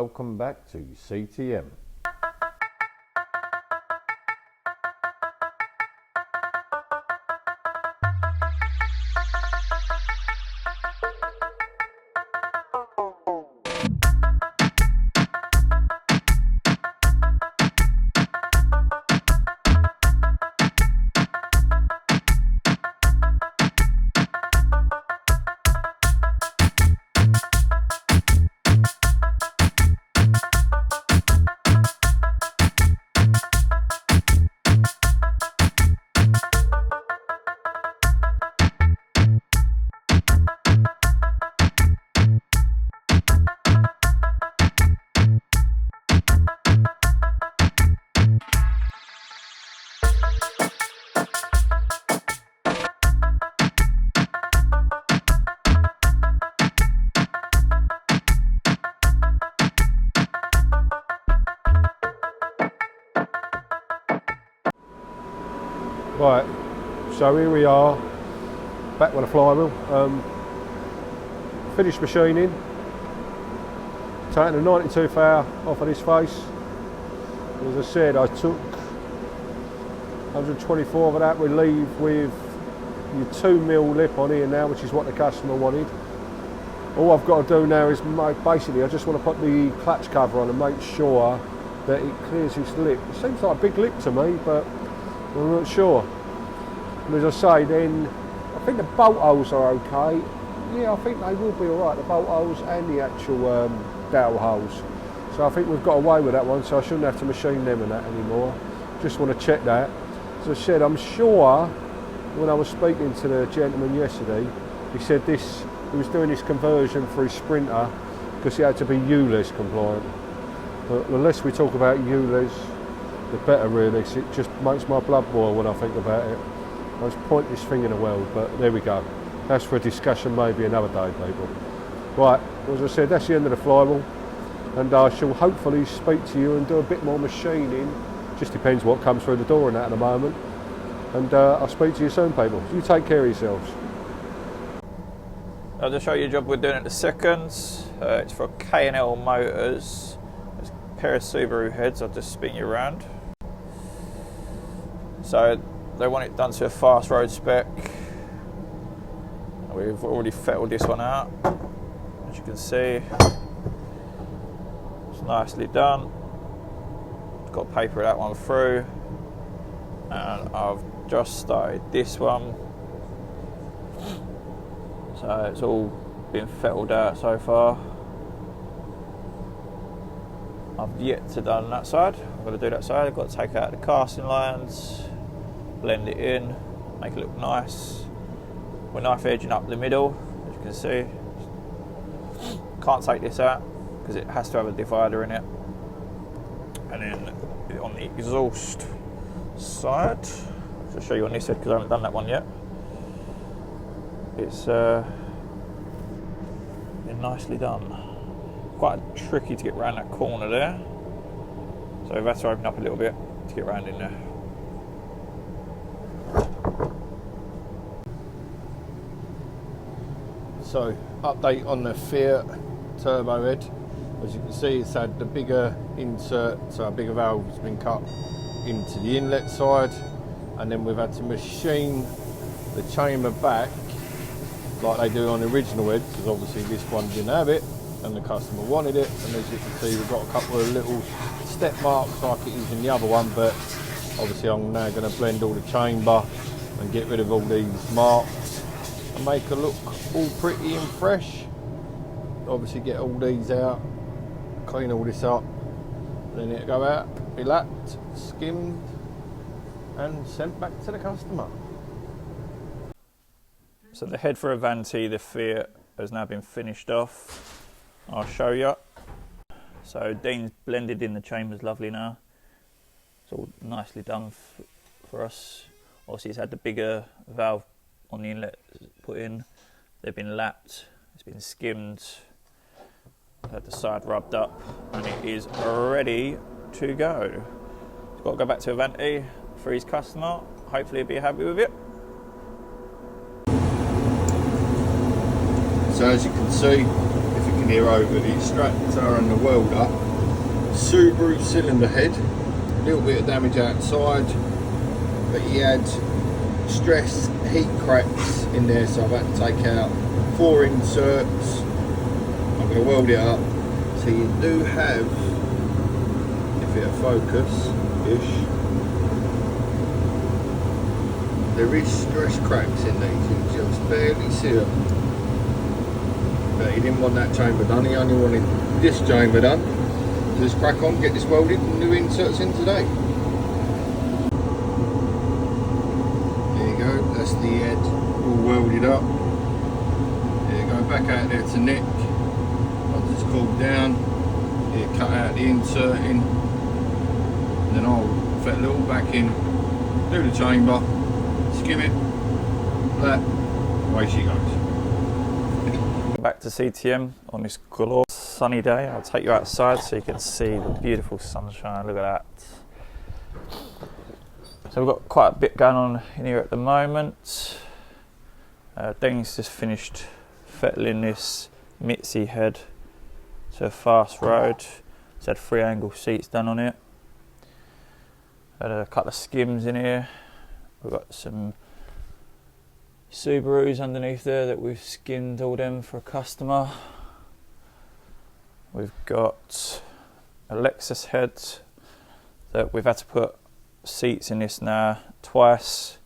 welcome back to CTM. Right, so here we are, back with a flywheel. Finished machining, taking the 92 thou off of this face. As I said, I took 124 of that. We leave with your 2mm lip on here now, which is what the customer wanted. All I've got to do now is basically, I just want to put the clutch cover on and make sure that it clears this lip. It seems like a big lip to me, but I'm not sure. And as I say, then I think the bolt holes are okay. Yeah, I think they will be alright, the bolt holes and the actual dowel holes. So I think we've got away with that one, so I shouldn't have to machine them and that anymore. Just want to check that. As I said, I'm sure when I was speaking to the gentleman yesterday, he said he was doing this conversion for his Sprinter because he had to be ULEZ compliant. But the less we talk about ULEZ, the better really. It just makes my blood boil when I think about it. Most pointless thing in the world, but there we go. That's for a discussion maybe another day, people. Right, as I said, that's the end of the flywheel, and I shall hopefully speak to you and do a bit more machining. Just depends what comes through the door and that at the moment. And I'll speak to you soon, people. You take care of yourselves. I'll just show you a job we're doing at the seconds. It's for K&L Motors. There's a pair of Subaru heads. I'll just spin you around. So they want it done to a fast road spec. We've already fettled this one out, as you can see. It's nicely done. Got paper of that one through, and I've just started this one. So it's all been fettled out so far. I've yet to done that side. I've got to do that side. I've got to take out the casting lines, blend it in, make it look nice. We're knife edging up the middle, as you can see. Can't take this out because it has to have a divider in it. And then on the exhaust side, I'll show you on this side because I haven't done that one yet. It's been nicely done. Quite tricky to get around that corner there, so we've had to open up a little bit to get around in there. So, update on the Fiat turbo head. As you can see, it's had the bigger insert, so a bigger valve has been cut into the inlet side, and then we've had to machine the chamber back like they do on the original head, because obviously this one didn't have it and the customer wanted it. And as you can see, we've got a couple of little step marks like it is in the other one, but obviously I'm now going to blend all the chamber and get rid of all these marks and make it look all pretty and fresh. Obviously get all these out, clean all this up, then it'll go out, be lapped, skimmed and sent back to the customer. So the head for Avanti, the Fiat, has now been finished off. I'll show you. So Dean's blended in the chambers lovely now. It's all nicely done for us. Obviously he's had the bigger valve on the inlet put in. They've been lapped, it's been skimmed, had the side rubbed up, and it is ready to go. He's got to go back to Avanti for his customer. Hopefully he'll be happy with it. So as you can see, if you can in here over the extractor and the welder. Subaru cylinder head, a little bit of damage outside, but he had stress heat cracks in there, so I've had to take out 4 inserts. I'm going to weld it up. So you do have, if it'll focus-ish, there is stress cracks in these, you can just barely see them. But he didn't want that chamber done, he only wanted this chamber done. So just crack on, get this welded and new inserts in today. There you go, that's the head all welded up. There you go, back out there to neck. Once it's cooled down, here cut out the inserting. And then I'll fit it all back in, do the chamber, skim it, that, away she goes. Back to CTM on this glorious sunny day. I'll take you outside so you can see the beautiful sunshine. Look at that. So we've got quite a bit going on in here at the moment. Dean's just finished fettling this Mitzi head to a fast road. It's had 3-angle seats done on it. Had a couple of skims in here. We've got some Subarus underneath there that we've skinned all them for a customer. We've got a Lexus head that we've had to put seats in this now twice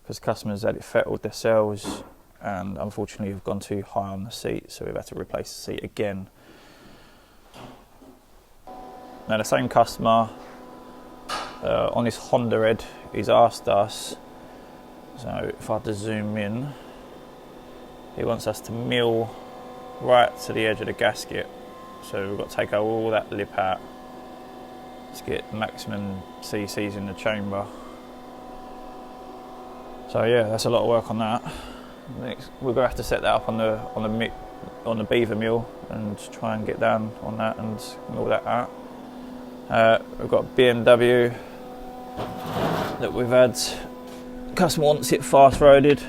because customers had it fettled themselves and unfortunately have gone too high on the seat, so we've had to replace the seat again. Now the same customer on this Honda head, he's asked us, so if I had to zoom in, he wants us to mill right to the edge of the gasket. So we've got to take all that lip out to get maximum cc's in the chamber. So yeah, that's a lot of work on that. Next, we're going to have to set that up on the beaver mill and try and get down on that and mill that out. We've got BMW that we've had. Customer wants it fast roaded.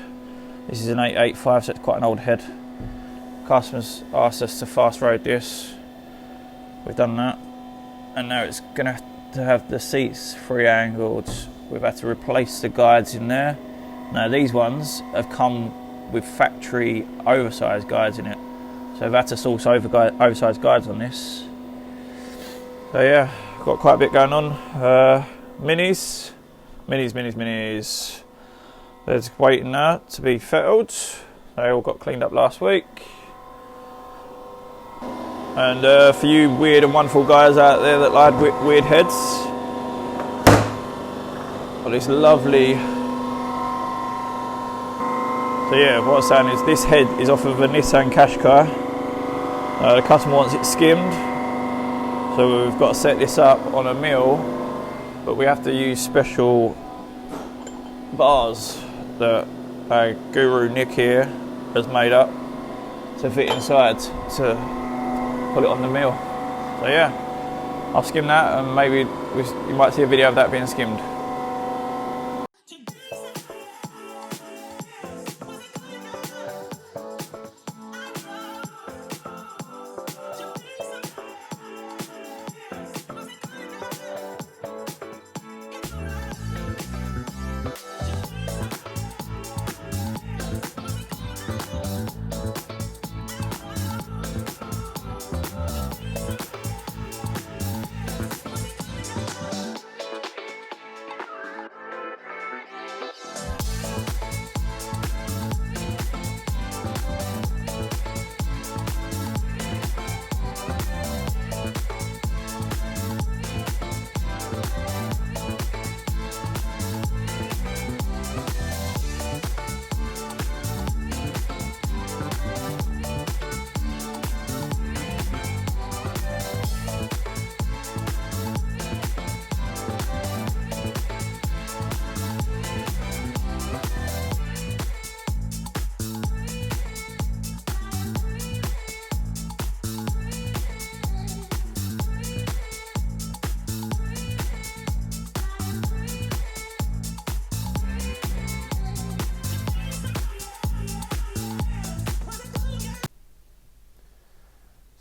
This is an 885, so it's quite an old head. Customers asked us to fast road this. We've done that, and now it's going to have the seats 3-angled. We've had to replace the guides in there. Now these ones have come with factory oversized guides in it, so we've had to source oversized guides on this. So yeah, got quite a bit going on. Minis. They're just waiting now to be fettled. They all got cleaned up last week. And for you weird and wonderful guys out there that like weird heads, got this lovely. So yeah, what I'm saying is this head is off of a Nissan Qashqai. The customer wants it skimmed, so we've got to set this up on a mill, but we have to use special bars that Guru Nick here has made up to fit inside to put it on the mill. So yeah, I'll skim that and maybe you might see a video of that being skimmed.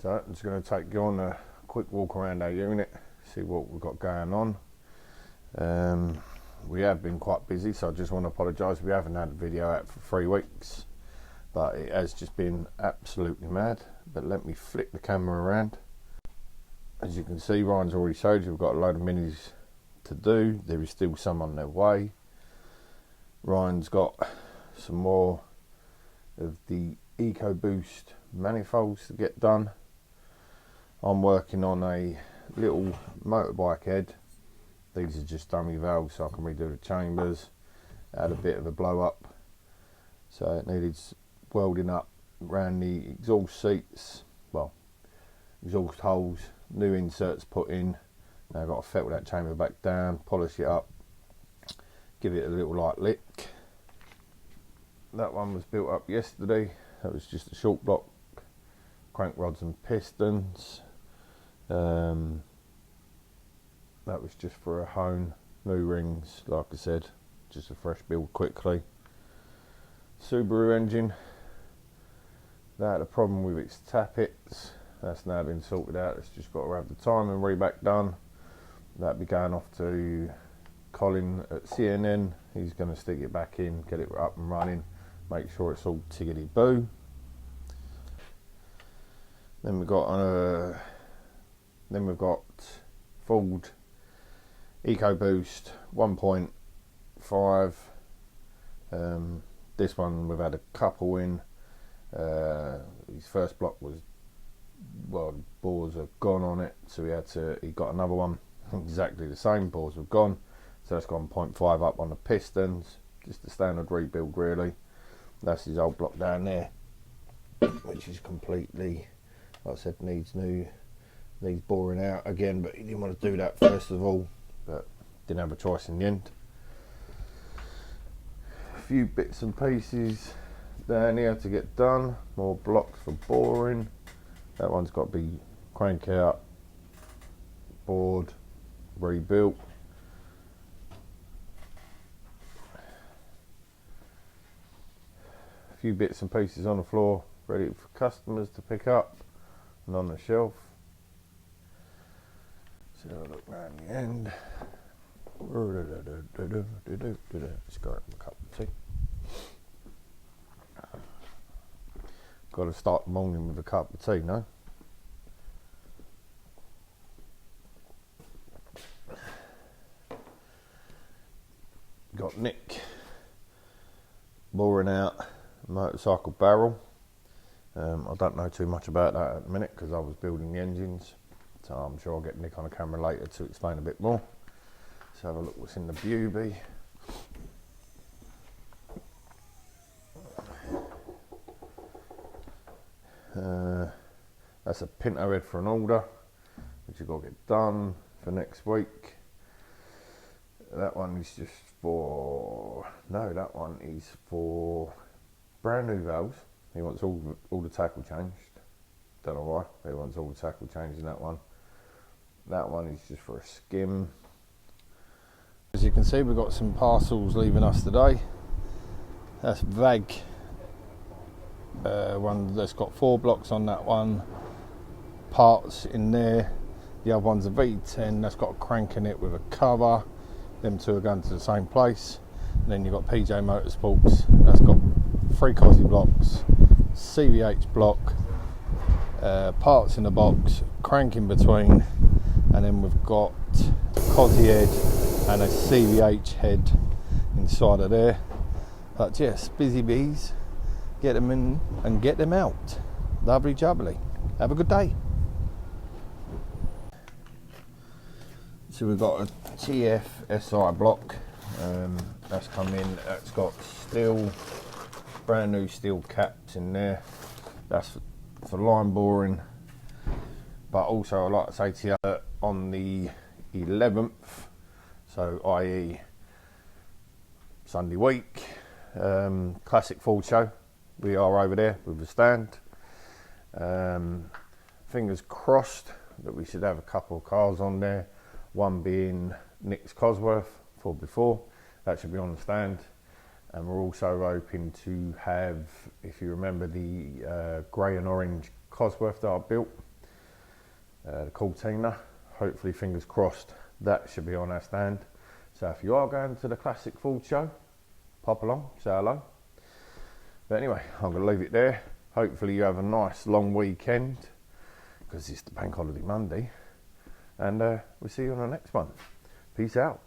So I'm just going to take you on a quick walk around our unit, see what we've got going on. We have been quite busy, so I just want to apologise. We haven't had a video out for 3 weeks, but it has just been absolutely mad. But let me flick the camera around. As you can see, Ryan's already showed you we've got a load of minis to do. There is still some on their way. Ryan's got some more of the EcoBoost manifolds to get done. I'm working on a little motorbike head. These are just dummy valves, so I can redo the chambers. Had a bit of a blow up, so it needed welding up around the exhaust seats, well, exhaust holes, new inserts put in. Now I've got to fettle that chamber back down, polish it up, give it a little light lick. That one was built up yesterday. That was just a short block, crank rods and pistons. That was just for a hone, new rings, like I said, just a fresh build quickly. Subaru engine, that had a problem with its tappets. That's now been sorted out. It's just got to have the timing reback done. That'll be going off to Colin at CNN. He's going to stick it back in, get it up and running, make sure it's all tiggity boo. Then we've got Ford EcoBoost 1.5. This one we've had a couple in. His first block was, well, the bores are gone on it, so he got another one exactly the same. Bores have gone, so that's gone 0.5 up on the pistons. Just a standard rebuild really. That's his old block down there, which is completely, like I said, needs boring out again, but he didn't want to do that first of all, but didn't have a choice in the end. A few bits and pieces down here to get done, more blocks for boring. That one's got to be crank out, bored, rebuilt. A few bits and pieces on the floor ready for customers to pick up and on the shelf. So I'll look round the end. Let's go have a cup of tea. Got to start the morning with a cup of tea, no? Got Nick boring out a motorcycle barrel. I don't know too much about that at the minute because I was building the engines, so I'm sure I'll get Nick on the camera later to explain a bit more. Let's have a look what's in the Bewbie. That's a Pinto head for an order, which you've got to get done for next week. That one is just for, no, that one is for brand new valves. He wants all the tackle changed. Don't know why, but he wants all the tackle changed in that one. That one is just for a skim. As you can see, we've got some parcels leaving us today. That's VAG. One that's got 4 blocks on that one, parts in there. The other one's a V10 that's got a crank in it with a cover. Them two are going to the same place. And then you've got PJ Motorsports that's got 3 Cosy blocks, CVH block, parts in the box, crank in between, and then we've got a Cosy head and a CVH head inside of there. But yes, busy bees. Get them in and get them out. Lovely jubbly. Have a good day. So we've got a TF SI block. That's come in. That's got steel, brand new steel caps in there. That's for line boring. But also I'd like to say to you that on the 11th, so i.e. Sunday week, Classic Ford Show. We are over there with the stand. Fingers crossed that we should have a couple of cars on there. One being Nick's Cosworth 4x4. That should be on the stand. And we're also hoping to have, if you remember the grey and orange Cosworth that I built the Cortina. Hopefully, fingers crossed, that should be on our stand. So if you are going to the Classic Ford show, pop along, say hello. But anyway, I'm going to leave it there. Hopefully you have a nice long weekend, because it's the bank holiday Monday. And we'll see you on the next one. Peace out.